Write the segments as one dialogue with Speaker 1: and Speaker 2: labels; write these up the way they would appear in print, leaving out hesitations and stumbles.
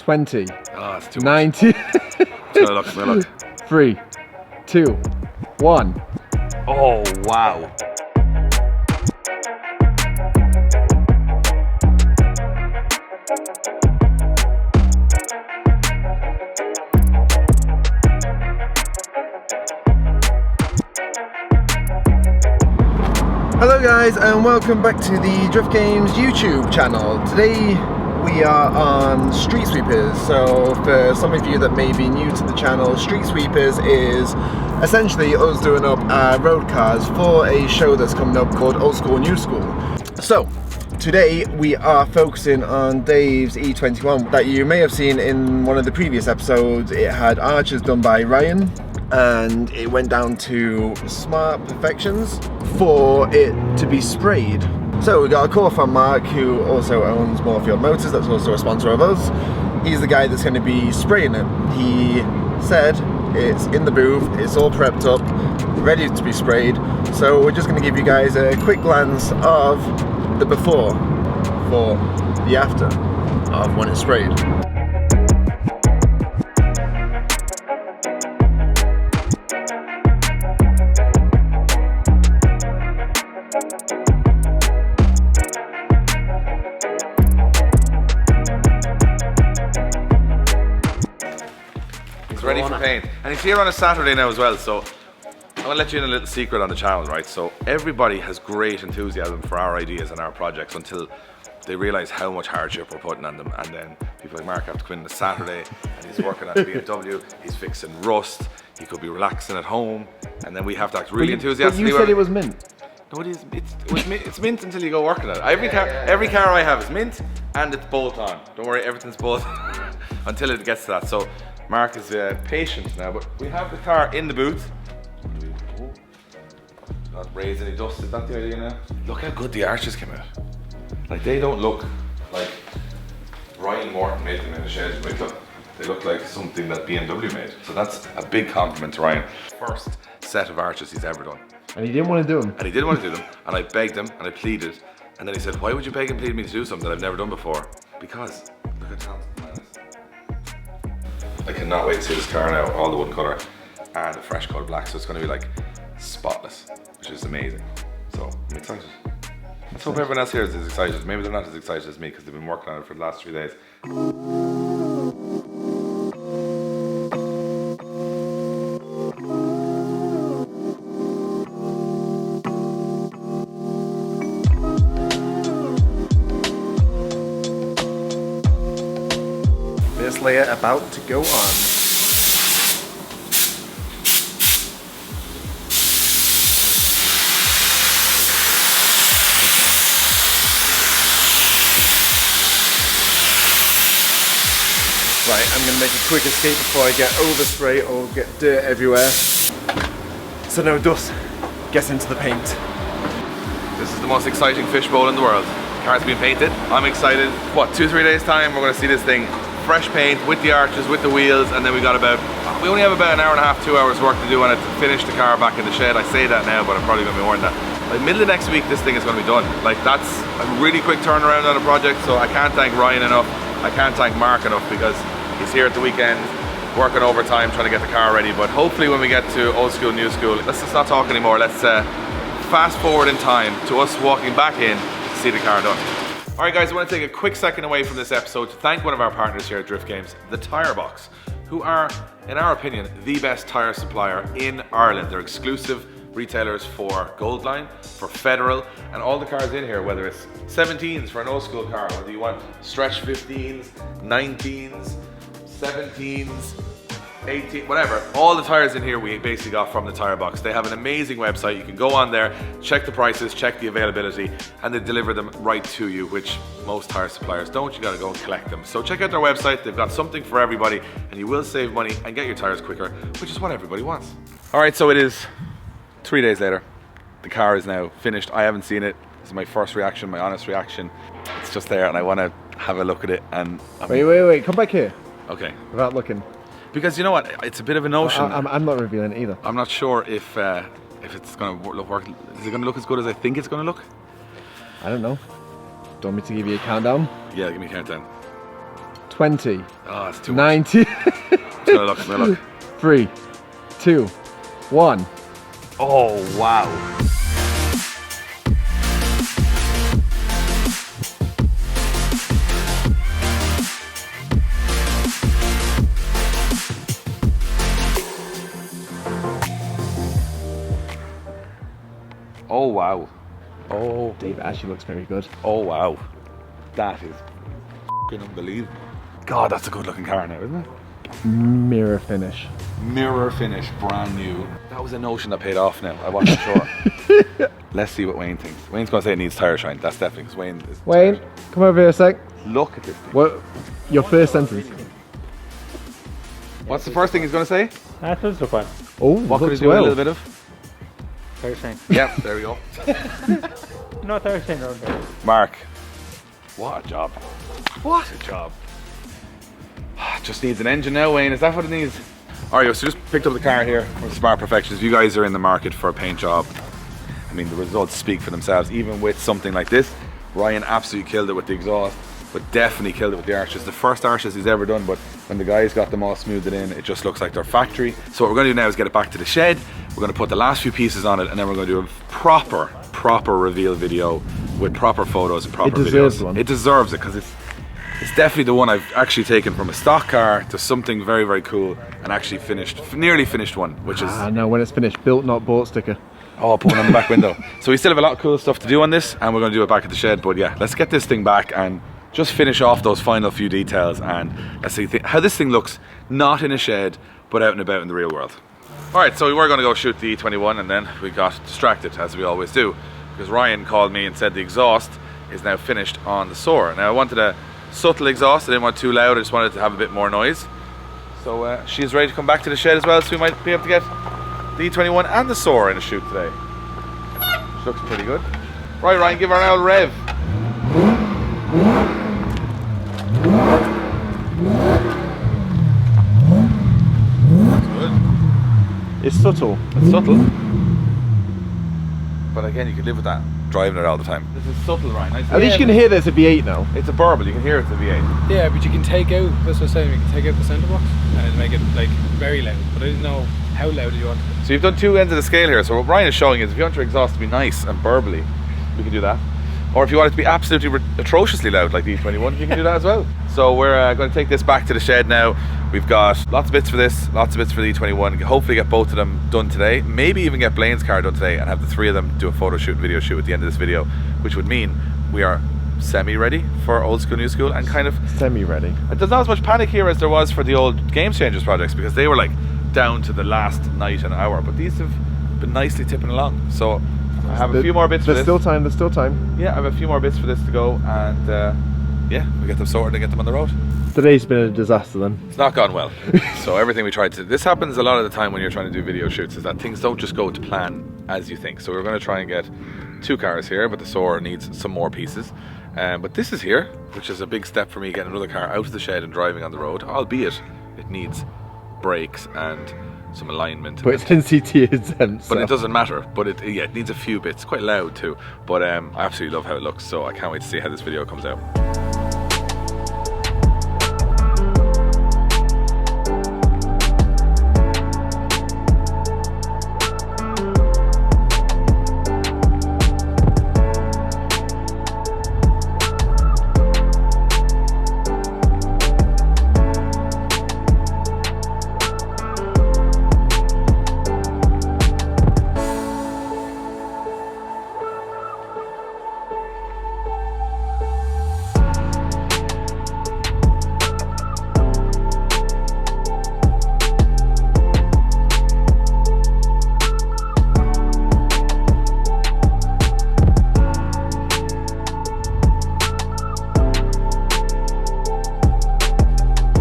Speaker 1: 20.
Speaker 2: Oh, it's too
Speaker 1: 19.
Speaker 2: much. Look.
Speaker 1: 3, 2, 1.
Speaker 2: Oh, wow.
Speaker 1: Hello guys, and welcome back to the Drift Games YouTube channel. Today we are on Street Sweepers. So for some of you that may be new to the channel, Street Sweepers is essentially us doing up road cars for a show that's coming up called Old School New School. So today we are focusing on Dave's E21 that you may have seen in one of the previous episodes. It had arches done by Ryan, and it went down to smart perfections for it to be sprayed. So we got a call from Mark, who also owns Moorfield Motors, that's also a sponsor of us. He's the guy that's going to be spraying it. He said it's in the booth, it's all prepped up, ready to be sprayed. So we're just going to give you guys a quick glance of the before for the after of when it's sprayed.
Speaker 2: It's ready for paint. And it's here on a Saturday now as well, so I'm gonna let you in a little secret on the channel, right? So everybody has great enthusiasm for our ideas and our projects until they realize how much hardship we're putting on them. And then people like Mark have to come in on a Saturday and he's working on a BMW, he's fixing rust, he could be relaxing at home, and then we have to act really enthusiastic.
Speaker 1: But you said it was mint.
Speaker 2: No, it's mint until you go working on it. Every car I have is mint and it's bolt on. Don't worry, everything's bolt on until it gets to that. So Mark is patient now, but we have the car in the booth. Not raise any dust, is that the idea now? Look how good the arches came out. Like, they don't look like Ryan Morton made them in a shed. They look like something that BMW made. So that's a big compliment to Ryan. First set of arches he's ever done.
Speaker 1: And he didn't want to do them.
Speaker 2: And he didn't want to do them, and I begged him and I pleaded, and then he said, why would you beg and plead me to do something that I've never done before? Because look at how I cannot wait to see this car now, all the one colour and a fresh coat black, so it's going to be like spotless, which is amazing. So I'm excited. Let's hope everyone else here is as excited. Maybe they're not as excited as me because they've been working on it for the last 3 days.
Speaker 1: This layer about to go on. Right, I'm going to make a quick escape before I get overspray or get dirt everywhere. So no dust gets into the paint.
Speaker 2: This is the most exciting fishbowl in the world. The car's being painted. I'm excited. What, 2-3 days time we're going to see this thing fresh paint with the arches, with the wheels, and then we only have about an hour and a half, 2 hours work to do on it to finish the car back in the shed. I say that now, but I'm probably going to be more than that. By the middle of next week, this thing is going to be done. Like, that's a really quick turnaround on a project, so I can't thank Ryan enough. I can't thank Mark enough because he's here at the weekend working overtime trying to get the car ready. But hopefully when we get to Old School, New School, let's just not talk anymore. Let's fast forward in time to us walking back in to see the car done. Alright guys, I want to take a quick second away from this episode to thank one of our partners here at Drift Games, the Tire Box, who are, in our opinion, the best tyre supplier in Ireland. They're exclusive retailers for Goldline, for Federal, and all the cars in here, whether it's 17s for an old school car, whether you want stretch 15s, 19s, 17s, 18, whatever. All the tires in here we basically got from the Tire Box. They have an amazing website. You can go on there, check the prices, check the availability, and they deliver them right to you, which most tire suppliers don't. You gotta go and collect them. So check out their website. They've got something for everybody, and you will save money and get your tires quicker, which is what everybody wants. All right, so it is 3 days later. The car is now finished. I haven't seen it. This is my first reaction, my honest reaction. It's just there, and I want to have a look at it. And
Speaker 1: wait, come back here.
Speaker 2: Okay.
Speaker 1: Without looking.
Speaker 2: Because you know what, it's a bit of a notion.
Speaker 1: I'm not revealing it either.
Speaker 2: I'm not sure if it's going to look. Is it going to look as good as I think it's going to look?
Speaker 1: I don't know. Do you want me to give you a countdown?
Speaker 2: Yeah, give me a countdown.
Speaker 1: 20.
Speaker 2: Oh, it's too
Speaker 1: 90.
Speaker 2: much. Let's look, let's look.
Speaker 1: 3, 2, 1.
Speaker 2: Oh, wow. Oh, wow. Oh,
Speaker 1: Dave, actually looks very good.
Speaker 2: oh, wow. That is f***ing unbelievable. God, that's a good looking car now, isn't it?
Speaker 1: Mirror finish.
Speaker 2: Mirror finish, brand new. That was a notion that paid off now. I wasn't sure. Let's see what Wayne thinks. Wayne's going to say it needs tyre shine. That's definitely because Wayne is.
Speaker 1: Wayne, come over here a sec.
Speaker 2: Look at this thing.
Speaker 1: What? Your first sentence.
Speaker 2: What's the first thing he's going to say?
Speaker 3: That does look fine.
Speaker 1: Oh,
Speaker 2: What could he
Speaker 1: looks
Speaker 2: do
Speaker 1: well.
Speaker 2: a little bit of?
Speaker 3: Tyre shine.
Speaker 2: Yep, there we go.
Speaker 3: No tyre shine around there.
Speaker 2: Mark, what a job. What a job. Just needs an engine now, Wayne. Is that what it needs? Alright, so just picked up the car here from Smart Perfections. If you guys are in the market for a paint job, I mean, the results speak for themselves. Even with something like this, Ryan absolutely killed it with the exhaust, but definitely killed it with the arches. The first arches he's ever done, but when the guys got them all smoothed in, it just looks like they're factory. So what we're going to do now is get it back to the shed. We're going to put the last few pieces on it, and then we're going to do a proper reveal video with proper photos and proper videos.
Speaker 1: It deserves one.
Speaker 2: It deserves it because it's definitely the one I've actually taken from a stock car to something very, very cool and actually finished, nearly finished one, which is...
Speaker 1: Ah, no, when it's finished, built not bought sticker.
Speaker 2: Oh, I'll put one on the back window. So we still have a lot of cool stuff to do on this, and we're going to do it back at the shed. But yeah, let's get this thing back and just finish off those final few details, and let's see how this thing looks, not in a shed, but out and about in the real world. Alright, so we were going to go shoot the E21, and then we got distracted, as we always do, because Ryan called me and said the exhaust is now finished on the Soar. Now I wanted a subtle exhaust, I didn't want too loud, I just wanted to have a bit more noise. So she's ready to come back to the shed as well, so we might be able to get the E21 and the Soar in a shoot today. Which looks pretty good. Right, Ryan, give her an old rev.
Speaker 1: It's subtle.
Speaker 2: It's subtle. But again, you can live with that, driving it all the time. This is subtle, Ryan.
Speaker 1: At least you can hear there's a V8 now.
Speaker 2: It's a burble, you can hear it's a V8.
Speaker 4: Yeah, but you can take out, that's what I'm saying, you can take out the centre box and make it like very loud, but I didn't know how loud you want it.
Speaker 2: So you've done two ends of the scale here. So what Ryan is showing is if you want your exhaust to be nice and burbly, we can do that. Or if you want it to be absolutely atrociously loud like the E21, you can do that as well. So we're going to take this back to the shed now. We've got lots of bits for this, lots of bits for the E21. Hopefully get both of them done today. Maybe even get Blaine's car done today and have the three of them do a photo shoot and video shoot at the end of this video, which would mean we are semi-ready for old school, new school, and kind of
Speaker 1: Semi-ready.
Speaker 2: there's not as much panic here as there was for the old Games Changers projects, because they were like down to the last night and hour, but these have been nicely tipping along. So I have a few more bits for this.
Speaker 1: There's still time.
Speaker 2: Yeah, I have a few more bits for this to go, and yeah, we get them sorted and get them on the road.
Speaker 1: Today's been a disaster then.
Speaker 2: It's not gone well. So everything we tried to, this happens a lot of the time when you're trying to do video shoots, is that things don't just go to plan as you think. So we're going to try and get two cars here, but the Soar needs some more pieces. But this is here, which is a big step for me, getting another car out of the shed and driving on the road, albeit it needs brakes and some alignment.
Speaker 1: But it's NCT exempt.
Speaker 2: But it doesn't matter. But it needs a few bits. Quite loud too. But I absolutely love how it looks. So I can't wait to see how this video comes out.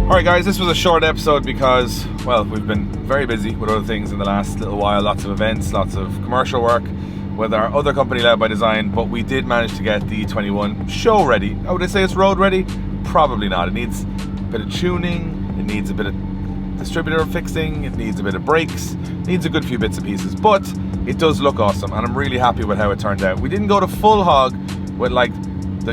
Speaker 2: Alright guys, this was a short episode because, well, we've been very busy with other things in the last little while, lots of events, lots of commercial work with our other company, Led by Design, but we did manage to get the E21 show ready. Now, would I say it's road ready? Probably not. It needs a bit of tuning, it needs a bit of distributor fixing, it needs a bit of brakes, it needs a good few bits and pieces, but it does look awesome and I'm really happy with how it turned out. We didn't go to full hog with like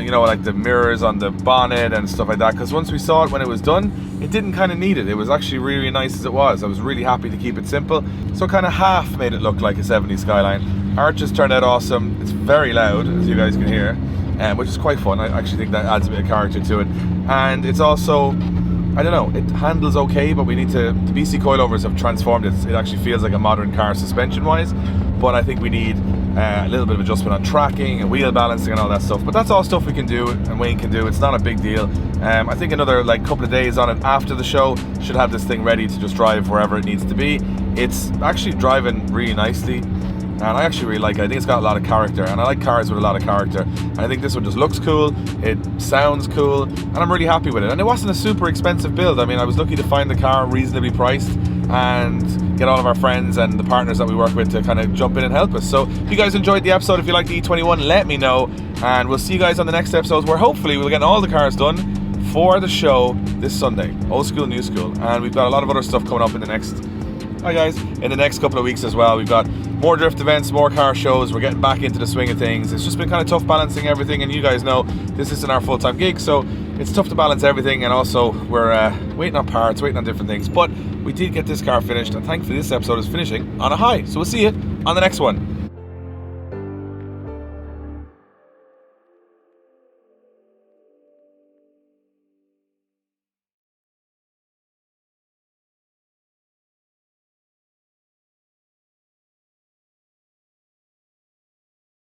Speaker 2: you know, like the mirrors on the bonnet and stuff like that, because once we saw it when it was done, it didn't kind of need it. It was actually really, really nice as it was. I was really happy to keep it simple, so kind of half made it look like a 70s Skyline. Arches turned out awesome. It's very loud, as you guys can hear, which is quite fun. I actually think that adds a bit of character to it, and it's also, I don't know, it handles okay, but we need to, the BC coilovers have transformed it. It actually feels like a modern car suspension wise, but I think we need a little bit of adjustment on tracking and wheel balancing and all that stuff. But that's all stuff we can do and Wayne can do. It's not a big deal. I think another like couple of days on it after the show should have this thing ready to just drive wherever it needs to be. It's actually driving really nicely, and I actually really like it. I think it's got a lot of character, and I like cars with a lot of character. And I think this one just looks cool, it sounds cool, and I'm really happy with it. And it wasn't a super expensive build. I mean, I was lucky to find the car reasonably priced and get all of our friends and the partners that we work with to kind of jump in and help us. So if you guys enjoyed the episode, if you like the E21, let me know, and we'll see you guys on the next episodes, where hopefully we'll get all the cars done for the show this Sunday. Old school, new school. And we've got a lot of other stuff coming up in the next in the next couple of weeks as well. We've got more drift events, more car shows. We're getting back into the swing of things. It's just been kind of tough balancing everything, and you guys know this isn't our full-time gig, so it's tough to balance everything. And also we're waiting on parts, waiting on different things, but we did get this car finished, and thankfully this episode is finishing on a high. So we'll see you on the next one.